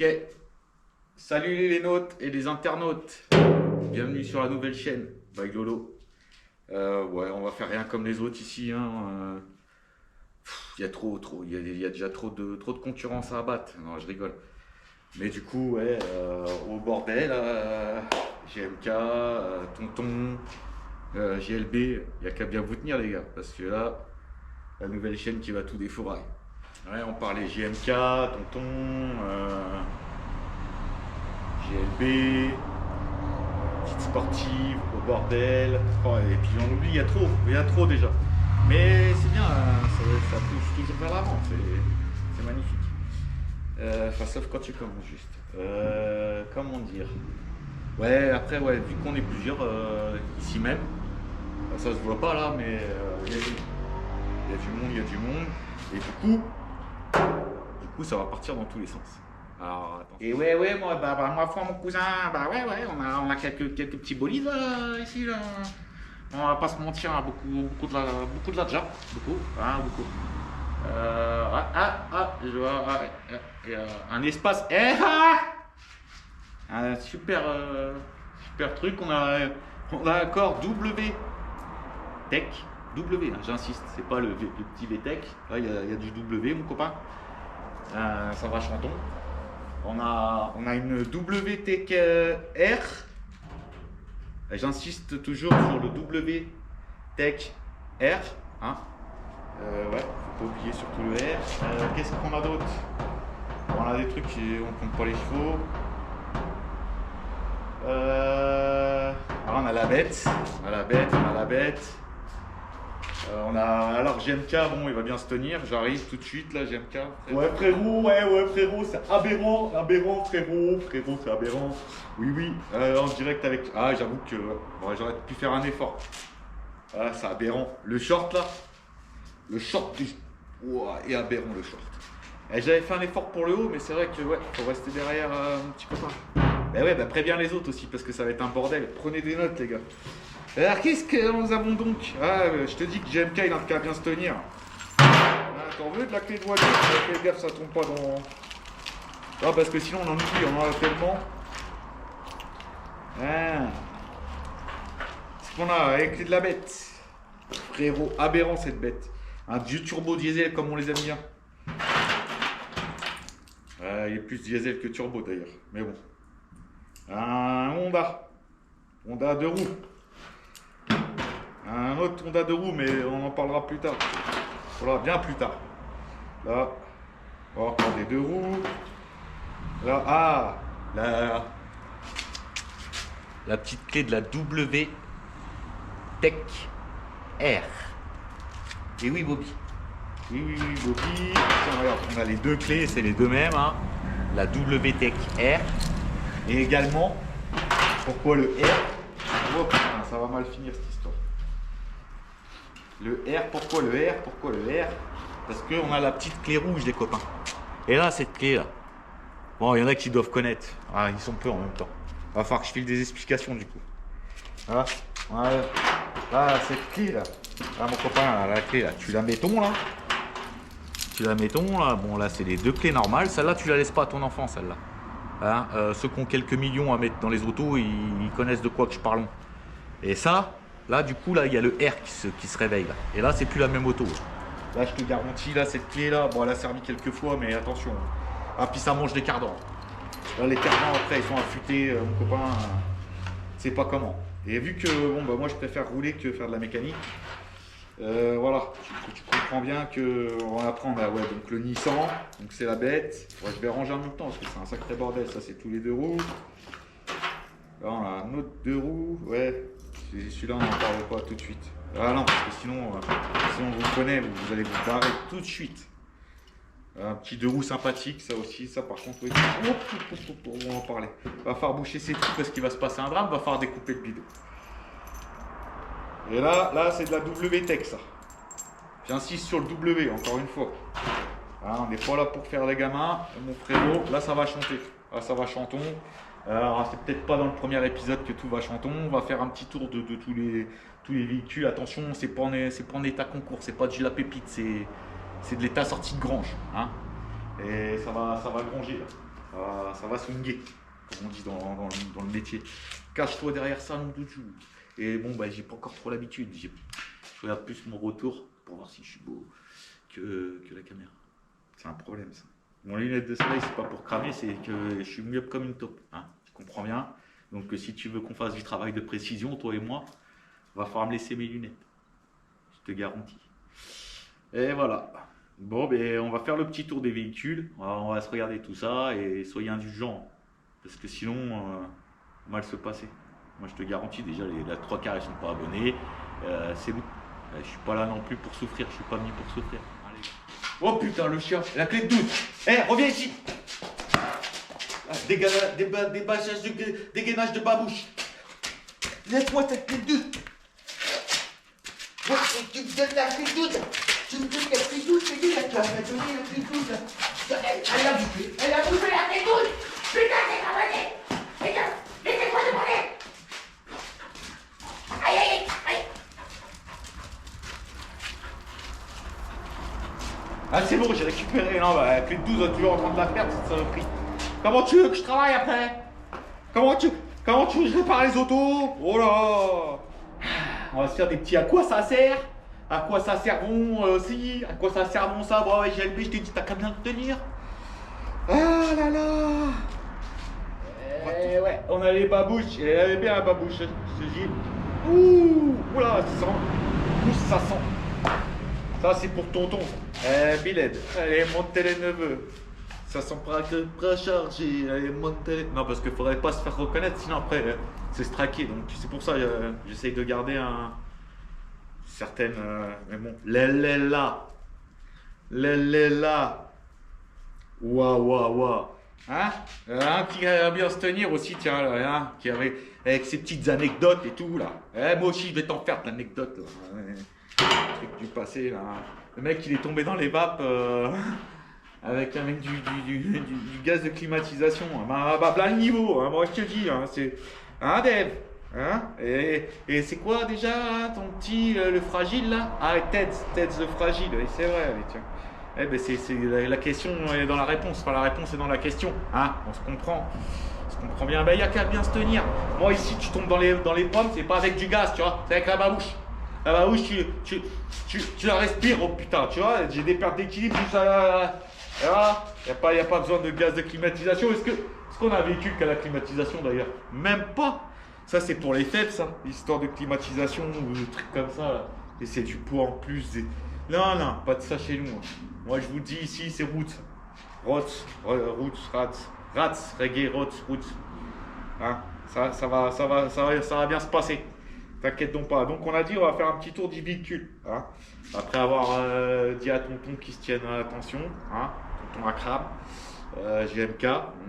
Ok, salut les nôtres et les internautes, bienvenue sur la nouvelle chaîne by Lolo. Ouais, on va faire rien comme les autres ici, hein. Il y a il y a déjà trop de concurrence à abattre. Non, je rigole. Mais du coup, ouais, au bordel, GMK, Tonton, GLB, il n'y a qu'à bien vous tenir les gars, parce que là, la nouvelle chaîne qui va tout défourailler. Ouais, on parlait GMK, Tonton, GLB, petite sportive, au bordel. Oh, et puis on oublie, il y a trop déjà. Mais c'est bien, ça pousse toujours vers l'avant, c'est magnifique. Enfin, sauf quand tu commences juste. Comment dire? Ouais, après, ouais, vu qu'on est plusieurs ici même, ça se voit pas là, mais il y a du monde, il y a du monde. Et du coup, ça va partir dans tous les sens. Alors, attends. Et ouais, moi, moi, mon cousin, ouais, on a quelques petits bolides ici, là. On va pas se mentir, hein, beaucoup de la déjà, beaucoup. Je vois, il y a un espace. Un super truc. On a encore W Tech. W, hein, j'insiste, c'est pas le petit VTech. Là, il y a du W, mon copain. Ça va chanton. On a une WTech R. J'insiste toujours sur le WTech R. Hein. Ouais, faut pas oublier surtout le R. Qu'est-ce qu'on a d'autre? On a des trucs qui on compte pas les chevaux. Alors on a la bête. Alors GMK, bon, il va bien se tenir. J'arrive tout de suite là, GMK. Ouais frérot, c'est aberrant, frérot, c'est aberrant. Oui, en direct avec. Ah, j'avoue que bon, j'aurais pu faire un effort. Ah, c'est aberrant. Le short là, Ouah, est aberrant le short. J'avais fait un effort pour le haut, mais c'est vrai que ouais, faut rester derrière mon petit copain. Bah ouais, préviens les autres aussi parce que ça va être un bordel. Prenez des notes les gars. Alors qu'est-ce que nous avons donc? Je te dis que GMK il a qu'à bien se tenir. T'en veux de la clé de voiture? Fais gaffe, ça tombe pas dans. Ah, parce que sinon on en oublie, on en a tellement. Ce qu'on a avec clé de la bête. Frérot, aberrant cette bête. Un vieux turbo diesel comme on les aime bien. Il est plus diesel que turbo d'ailleurs, mais bon. Un Honda 2 roues. Un autre Honda 2 roues, mais on en parlera plus tard. Voilà, bien plus tard. Là, on va prendre les 2 roues. Là, la petite clé de la W Tech R. Et oui, Bobby. Oui, Bobby. Tiens, regarde, on a les deux clés, c'est les deux mêmes. Hein. La W Tech R. Et également, pourquoi le R? Oh putain, ça va mal finir cette histoire. Le R, pourquoi le R? Parce qu'on a la petite clé rouge, les copains. Et là, cette clé là. Bon, il y en a qui doivent connaître. Ils sont peu en même temps. Va falloir que je file des explications du coup. Voilà. Là, cette clé là. Là, mon copain, la clé là. Tu la mettons là. Bon, là, c'est les deux clés normales. Celle-là, tu la laisses pas à ton enfant, celle-là. Hein, ceux qui ont quelques millions à mettre dans les autos, ils connaissent de quoi que je parle. Et ça, là, du coup, là, il y a le R qui se réveille là. Et là, c'est plus la même auto. Là, je te garantis, là, cette clé là, bon, elle a servi quelques fois, mais attention. Puis ça mange des cardans. Là, les cardans, après, ils sont affûtés, mon copain, c'est pas comment. Et vu que, bon, moi, je préfère rouler que faire de la mécanique. Voilà, tu comprends bien que après on a donc le Nissan, donc c'est la bête. Ouais, je vais ranger en même temps parce que c'est un sacré bordel. Ça c'est tous les 2 roues. Là on a un autre 2 roues, ouais. Celui-là on n'en parle pas tout de suite. Ah non, parce que sinon on vous connaît, vous allez vous barrer tout de suite. Un petit 2 roues sympathique, ça aussi, ça par contre, oui. On va en parler. Va falloir boucher ses trous parce qu'il va se passer un drame, va falloir découper le bidon. Et là c'est de la W-Tech ça. J'insiste sur le W encore une fois. On n'est pas là pour faire les gamins, mon frérot. Là ça va chanter. Là ça va chanton. Alors c'est peut-être pas dans le premier épisode que tout va chanton. On va faire un petit tour de tous les véhicules. Attention, c'est pas en état concours, c'est pas de la pépite, c'est de l'état sortie de grange. Hein. Et ça va granger là. Ça va swinguer, comme on dit dans le métier. Cache-toi derrière ça, nom de Dieu. Et bon, bah, j'ai pas encore trop l'habitude. Je regarde plus mon retour pour voir si je suis beau que la caméra. C'est un problème, ça. Mon lunette de soleil, c'est pas pour cramer, c'est que je suis mieux comme une taupe. Hein, tu comprends bien? Donc, si tu veux qu'on fasse du travail de précision, toi et moi, va falloir me laisser mes lunettes. Je te garantis. Et voilà. Bon, ben, on va faire le petit tour des véhicules. On va se regarder tout ça et soyez indulgents. Parce que sinon, mal se passer. Moi, je te garantis, déjà, les 3 quarts, ils sont pas abonnés. C'est bon. Je suis pas là non plus pour souffrir. Je suis pas venu pour souffrir. Allez. Oh putain, le chien. La clé de 12. Eh, reviens ici. Dégainage de babouche. Laisse-moi cette clé de 12. Moi, tu me donnes la clé de 12. Tu me donnes la clé de 12. C'est qui là qui va me donner la clé de 12 là? Elle a bouffé. Elle a bouffé la clé de 12. Putain, c'est pas vrai. Laissez-moi demander. Aïe, aïe, aïe. Ah, c'est bon, j'ai récupéré. Non, bah, la clé de 12, tu es en train de la perdre, cette saloperie. Comment tu veux que je travaille après? Comment tu veux que je répare les autos? Oh là! On va se faire des petits à quoi ça sert? À quoi ça sert bon aussi? À quoi ça sert bon ça? Bon, ouais, GLB, je t'ai dit, t'as qu'à bien te tenir. Ah là là! Ouais, on a les babouches. Elle est bien la babouche, je te dis. Ouh! Oula, ça sent. Ouh, ça sent. Ça, c'est pour tonton. Biled, allez, montez les neveux. Ça sent pas que préchargé. Allez, montez. Non, parce qu'il faudrait pas se faire reconnaître, sinon après, c'est straqué. Donc, c'est pour ça que j'essaye de garder un certaine. Mais bon, là. Waouh. Hein? Un qui va bien se tenir aussi, tiens, là, hein, qui avait, avec ses petites anecdotes et tout, là. Moi aussi, je vais t'en faire d'anecdotes, là. Truc du passé, là. Le mec, il est tombé dans les vapes avec du gaz de climatisation. Bah, plein de niveau, hein, moi, je te dis, hein, c'est un dev. Hein? Et c'est quoi déjà, hein, ton petit, le fragile, là? Ah, Ted's le fragile, oui, c'est vrai, oui, tiens. Eh ben c'est la question est dans la réponse, enfin la réponse est dans la question, hein, on se comprend bien, ben il y a qu'à bien se tenir. Moi ici tu tombes dans les pommes, c'est pas avec du gaz, tu vois, c'est avec la babouche. La babouche tu la respires, oh putain, tu vois, j'ai des pertes d'équilibre, tout ça, voilà. Y a pas besoin de gaz de climatisation. Est-ce qu'on a un véhicule qui a la climatisation d'ailleurs? Même pas. Ça c'est pour les faibles, ça, histoire de climatisation ou des trucs comme ça, là. Et c'est du poids en plus. Non, pas de ça chez nous. Moi, je vous dis ici, c'est roots, rats, reggae, roots. Hein, ça va bien se passer. T'inquiète donc pas. Donc, on a dit, on va faire un petit tour du véhicule. Hein, après avoir dit à tonton qu'il se tienne attention. Hein, tonton Akram, GMK.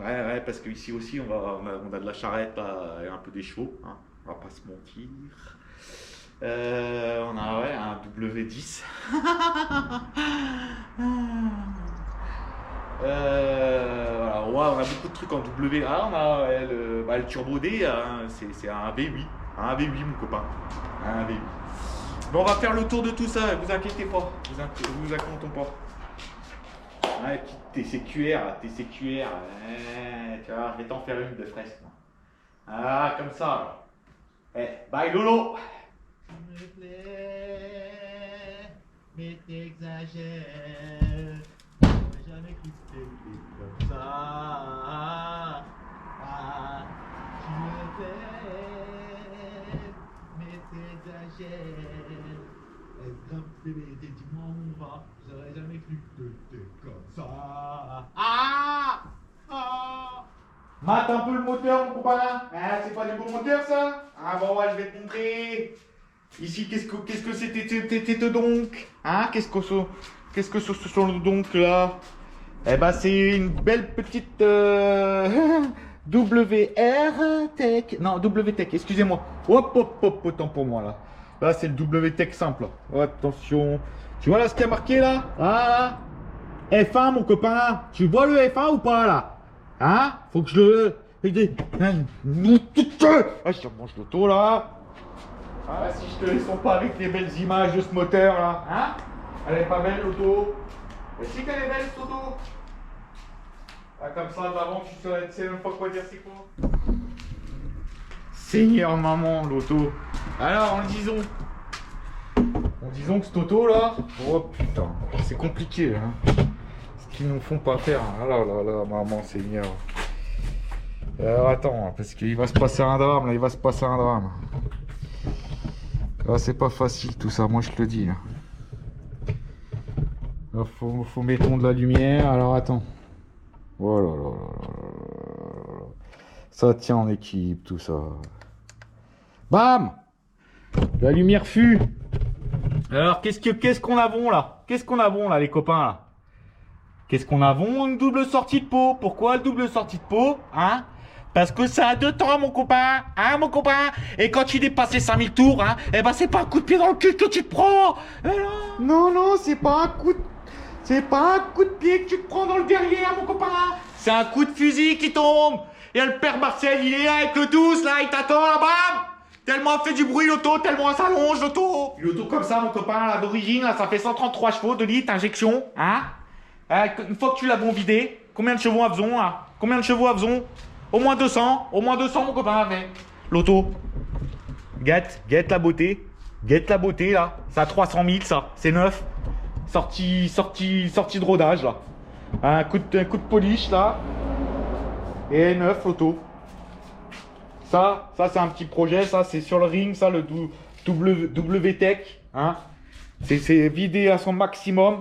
Ouais, parce qu'ici aussi, on a de la charrette et un peu des chevaux. Hein, on va pas se mentir. On a un W10. Voilà, on a beaucoup de trucs en W. On a le Turbo D, hein, c'est un V8. Un V8, mon copain. Un V8. Bon, on va faire le tour de tout ça, vous inquiétez pas. Vous inquiétez pas. Ouais, TCQR. Tu vois, je vais t'en faire une de fresque. Ah, comme ça. Bye Lolo. Me plaît, mais t'exagères. J'ai jamais cru que t'étais comme ça. Tu me plais, mais t'exagères. Est-ce comme bébé, t'es dit mon va. J'aurais jamais cru que t'étais comme ça. Mate un peu le moteur, mon copain. Hein, c'est pas du bon moteur, ça? Ah bon, ouais, je vais te montrer. Ici, qu'est-ce que c'était donc? Hein? Qu'est-ce que ce sont donc là? Eh ben, c'est une belle petite WR Tech. Non, WTech, excusez-moi. Hop, autant pour moi là. Là, c'est le WTech simple. Oh, attention. Tu vois là ce qu'il y a marqué là? Ah, F1, mon copain. Tu vois le F1 ou pas là? Hein? Faut que je le. Ah, je mange l'auto là. Ah, si je te laisse pas avec les belles images de ce moteur là, hein? Elle est pas belle l'auto. Mais si qu'elle est belle cette auto. Ah, comme ça, d'avant, tu sais même pas quoi dire, c'est quoi. Seigneur maman, l'auto. Alors, en disons que cet auto là, oh putain, c'est compliqué, hein. Ce qu'ils nous font pas faire. Ah là là là, maman, Seigneur. Alors attends, parce qu'il va se passer un drame, là, il va se passer un drame. Ah, c'est pas facile tout ça, moi je te le dis. Là. Là, faut mettre de la lumière, alors attends. Oh là là là là là. Ça tient en équipe, tout ça. Bam! La lumière fut. Alors qu'est-ce qu'on a bon là? Qu'est-ce qu'on a bon là les copains là? Qu'est-ce qu'on a bon? Une double sortie de pot. Pourquoi le double sortie de pot? Hein? Parce que ça a 2 temps mon copain. Hein mon copain? Et quand tu dépasses les 5000 tours, hein, eh ben c'est pas un coup de pied dans le cul que tu te prends. Non, non, c'est pas un coup de... C'est pas un coup de pied que tu te prends dans le derrière mon copain. C'est un coup de fusil qui tombe. Et le père Marcel, il est là avec le 12 là, il t'attend là, bam! Tellement elle fait du bruit l'auto, tellement elle s'allonge l'auto. L'auto comme ça mon copain, là d'origine, là ça fait 133 chevaux de litre, injection, hein? Une fois que tu l'as bon vidé, combien de chevaux à faisons là? Combien de chevaux à faisons? Au moins 200 mon copain avec. L'auto. Guette la beauté là. Ça a 300 000 ça, c'est neuf. Sortie de rodage là. Un coup de polish là. Et neuf l'auto. Ça c'est un petit projet, ça c'est sur le ring, ça le WTech, hein. C'est vidé à son maximum,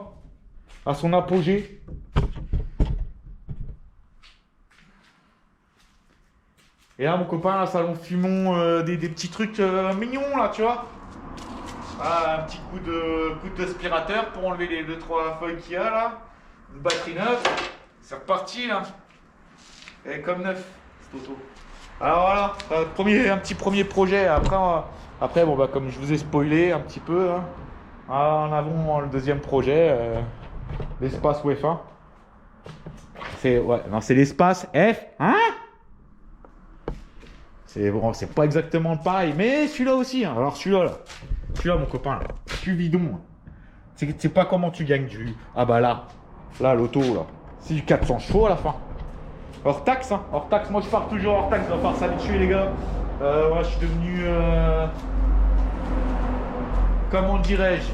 à son apogée. Et là mon copain, là, salon fumons des petits trucs mignons là, tu vois. Ah, un petit coup d'aspirateur pour enlever les 2-3 feuilles qu'il y a là. Une batterie neuve. C'est reparti là. Et comme neuf, cette auto. Alors voilà, un petit premier projet. Après bon bah comme je vous ai spoilé un petit peu, hein, en avant le deuxième projet, l'espace UEFA. C'est l'espace F, hein. C'est bon, c'est pas exactement pareil, mais celui-là aussi. Hein. Alors celui-là mon copain, là, tu bidon. C'est pas comment tu gagnes du. Ah bah là l'auto là, c'est du 400 chevaux à la fin. Hors taxe, hein. Hors taxe, moi je pars toujours hors taxe, on va falloir s'habituer les gars. Moi je suis devenu comment dirais-je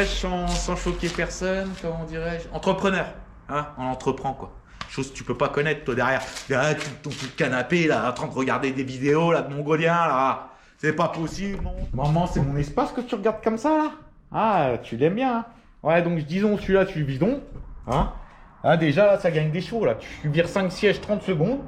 sans choquer personne, comment dirais-je, entrepreneur, hein, on entreprend quoi. Chose que tu peux pas connaître toi derrière. Là, ton canapé là, en train de regarder des vidéos là de mongoliens là. C'est pas possible, non. Maman, c'est mon espace que tu regardes comme ça là. Ah, tu l'aimes bien, hein. Ouais, donc disons celui-là tu le bidon, hein. Ah, déjà là ça gagne des chevaux là, tu vires 5 sièges 30 secondes.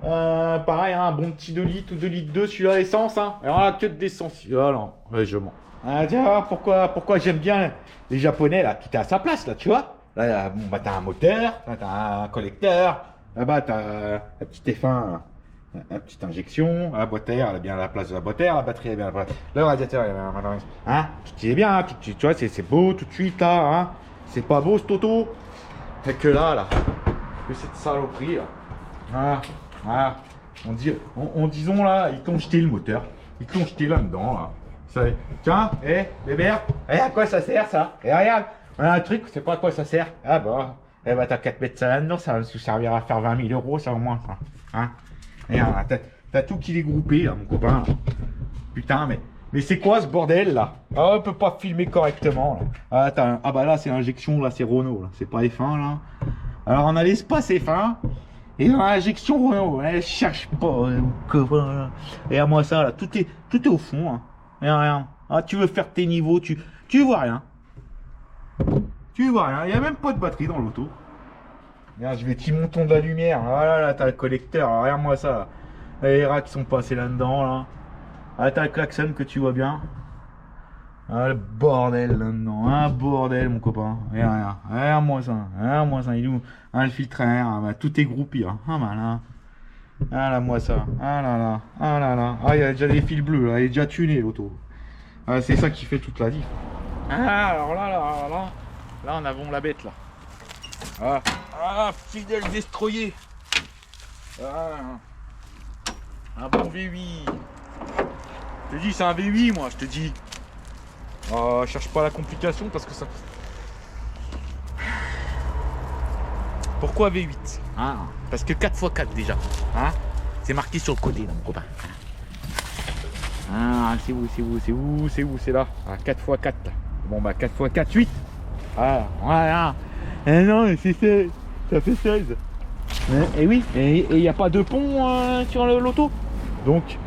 Pareil, hein, un bon petit 2 litres ou 2 litres 2, celui-là essence, hein. Alors là, que d'essence. Ah non, ouais, je mens. Ah, tiens, pourquoi j'aime bien les japonais là, tout est à sa place là, tu vois. Là, bon, bah t'as un moteur, là, t'as un collecteur, là-bas t'as la petite F1, la petite injection, la boîte à air, elle a bien la place de la boîte à air, la batterie elle a bien la place, le radiateur il a bien la place, hein, tout est bien, tu vois, c'est beau tout de suite là, hein. C'est pas beau cet auto. Et que là, que cette saloperie là, disons là, ils t'ont jeté le moteur, ils t'ont jeté là-dedans là. Ça, tiens, bébé, à quoi ça sert ça? Et regarde, on a un truc, c'est pas à quoi ça sert. Ah bah, t'as 4 mètres ça là-dedans, ça va nous servir à faire 20 000 € ça au moins ça. Hein? Et t'as tout qui est groupé là, mon copain. Là. Putain, mais c'est quoi ce bordel là? Ah, on peut pas filmer correctement là. Ah bah là c'est l'injection, là c'est Renault, là. C'est pas F1 là. Alors on a l'espace F1 et dans l'injection Renault. Je cherche pas comment là. Et à moi ça là, tout est au fond. Hein. Et rien. Ah, tu veux faire tes niveaux, tu vois rien. Tu vois rien. Il n'y a même pas de batterie dans l'auto. Regarde, je vais t'y monter de la lumière. Voilà, là t'as le collecteur. Alors, regarde-moi ça là. Les rats qui sont passés là-dedans là. Ah, t'as le klaxon que tu vois bien. Ah, le bordel là-dedans. Un bordel, mon copain. Regarde-moi ça. Il est où? Ah, le filtre à air. Ah, bah, tout est groupi. Hein. Ah, malin. Ah, là, moi ça. Ah, là, là. Ah, là, là. Ah, il y a déjà des fils bleus. Là. Il est déjà tuné, l'auto. Ah, c'est ça qui fait toute la diff. Ah, alors là, on a bon la bête, là. Fidèle destroyer. Un bon V8. Je te dis, c'est un V8, moi, je te dis. Cherche pas la complication parce que ça. Pourquoi V8 hein? Parce que 4x4 déjà. Hein, c'est marqué sur le côté, là, mon copain. Ah, c'est où, c'est là. Ah, 4x4. Bon, bah 4x4, 8. Ah, voilà. Eh non, c'est ça fait 16. Et oui, et il n'y a pas de pont sur l'auto. Donc,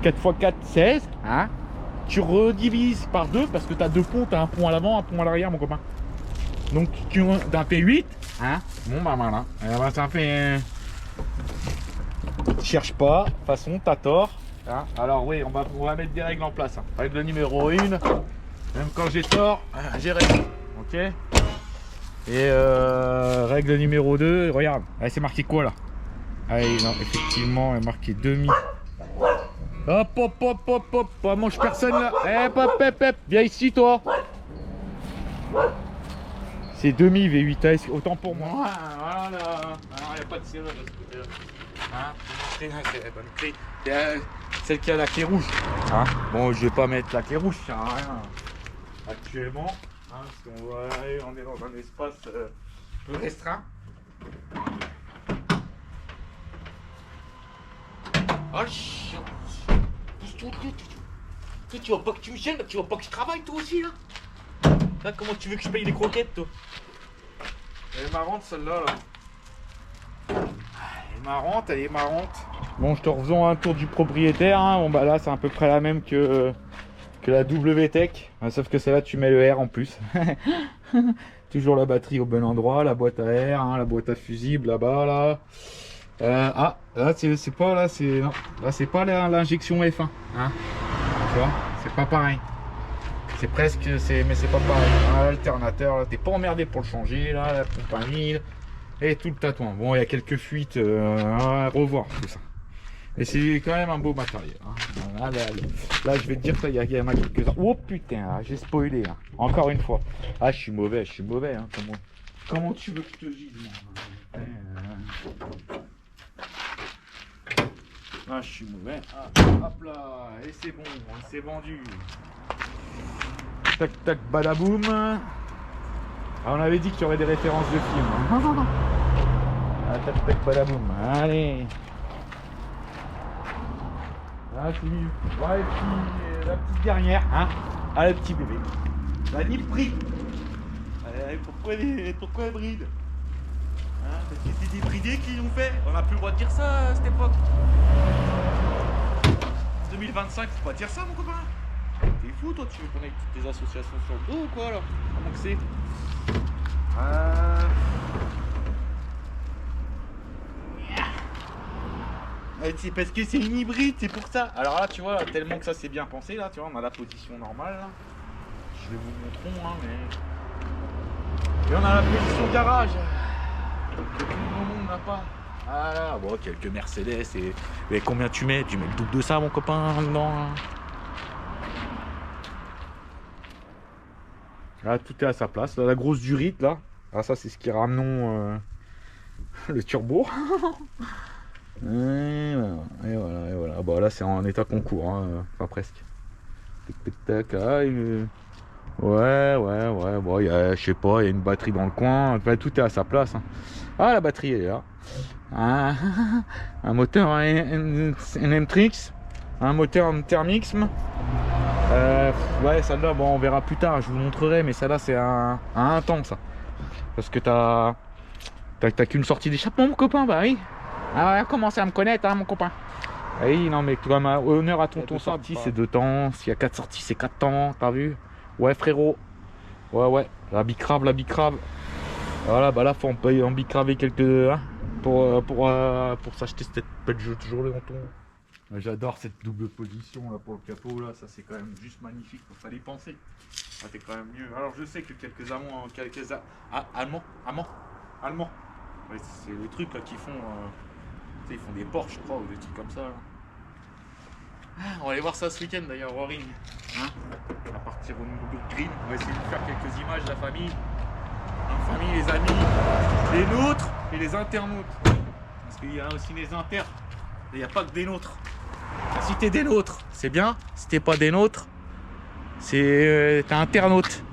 4x4, 16. Hein, tu redivises par 2 parce que tu as 2 ponts. Tu as un pont à l'avant, un pont à l'arrière, mon copain. Donc, tu en fais 8. Hein, bon, bah voilà. Et bah, ça fait. Cherche pas. De toute façon, t'as tort. Hein, alors, oui, on va mettre des règles en place. Hein. Règle numéro 1. Même quand j'ai tort, j'ai raison. Ok. Et règle numéro 2, regarde, allez, c'est marqué quoi là? Allez, non, effectivement, il est marqué demi. Hop, hop, hop, hop, hop, pas mange personne là. Hop, hop, hop, hop, viens ici toi. C'est demi V8, autant pour moi. Voilà, alors il n'y a pas de serrure de ce côté-là. Hein, c'est la bonne clé. Celle qui a la clé rouge. Hein, bon, je vais pas mettre la clé rouge, ça sert à rien. Actuellement. Hein, parce qu'on est dans un espace peu restreint. Oh chien. Tu vois pas que tu me gênes, tu vois pas que je travaille toi aussi là. Là, comment tu veux que je paye les croquettes toi? Elle est marrante celle-là là. Elle est marrante. Bon, je te refaisons un tour du propriétaire. Hein. Bon bah là c'est à peu près la même que la WTech, sauf que celle-là tu mets le R en plus. Toujours la batterie au bon endroit, la boîte à air, hein, la boîte à fusible là-bas là. Ah là c'est pas là, c'est pas l'injection F1. Hein. Tu vois, c'est pas pareil. C'est presque, mais c'est pas pareil. Ah, l'alternateur, t'es pas emmerdé pour le changer là, la pompe à mille et tout le tatouage. Bon, il y a quelques fuites à revoir tout ça. Et c'est quand même un beau matériel. Hein. Là, je vais te dire ça, il y en a quelques-uns. Oh putain, j'ai spoilé là. Encore une fois. Ah, je suis mauvais. Hein. Comment tu veux que je te dise moi? Ah, je suis mauvais. Ah, hop là, et c'est bon, c'est vendu. Tac, tac, badaboum. Ah, on avait dit qu'il y aurait des références de films. Hein. Ah, tac, tac, badaboum. Allez. Ah, c'est mieux. Ouais, et puis la petite dernière, hein. Ah, le petit bébé. La nip bride. Pourquoi elle bride? Hein, parce que c'est des bridés qui l'ont fait. On n'a plus le droit de dire ça à cette époque. 2025, faut pas dire ça, mon copain. T'es fou, toi, tu veux qu'on ait toutes tes associations sur le dos ou quoi, là? Comment que c'est? C'est parce que c'est une hybride, c'est pour ça. Alors là, tu vois, tellement que ça c'est bien pensé, là, tu vois, on a la position normale, là. Je vais vous montrer, hein, mais... Et on a la position garage. Que tout le monde n'a pas. Voilà, bon, quelques Mercedes et combien tu mets? Tu mets le double de ça, mon copain, dedans. Là, tout est à sa place. Là, la grosse durite, là. Ah, ça, c'est ce qui ramenons le turbo. Et voilà. Ah, bah là, c'est en état concours, hein. Enfin, presque. Tac, tac, tac. Ouais. Bon, je sais pas, il y a une batterie dans le coin. Enfin, tout est à sa place. Hein. Ah, la batterie, elle est là. Un moteur NMTRIX, un moteur Thermix. Ouais, celle-là, bon, on verra plus tard, je vous montrerai, mais celle-là, c'est un temps, ça. Parce que t'as qu'une sortie d'échappement, mon copain, bah oui. Ah ouais, commencez à me connaître, hein, mon copain. Ah oui, non, mais quand même, honneur à tonton sortie, c'est 2 temps. S'il y a 4 sorties, c'est 4 temps, t'as vu? Ouais, frérot. Ouais, la bicrave. Voilà, bah là, faut en bicraver quelques... Hein, pour s'acheter cette belle jeu toujours le menton. J'adore cette double position là pour le capot là, ça c'est quand même juste magnifique, il fallait penser. Ça fait quand même mieux. Alors je sais que quelques Allemands, Allemands. Ouais, c'est les trucs là qui font, ils font des Porsche je crois ou des trucs comme ça. Là. On va aller voir ça ce week-end d'ailleurs au ring. Hein, on va partir au Nürburgring, on va essayer de faire quelques images de la famille. La famille, les amis, les nôtres et les internautes. Parce qu'il y a aussi les inters. Il n'y a pas que des nôtres. Si t'es des nôtres, c'est bien. Si t'es pas des nôtres, t'es internaute.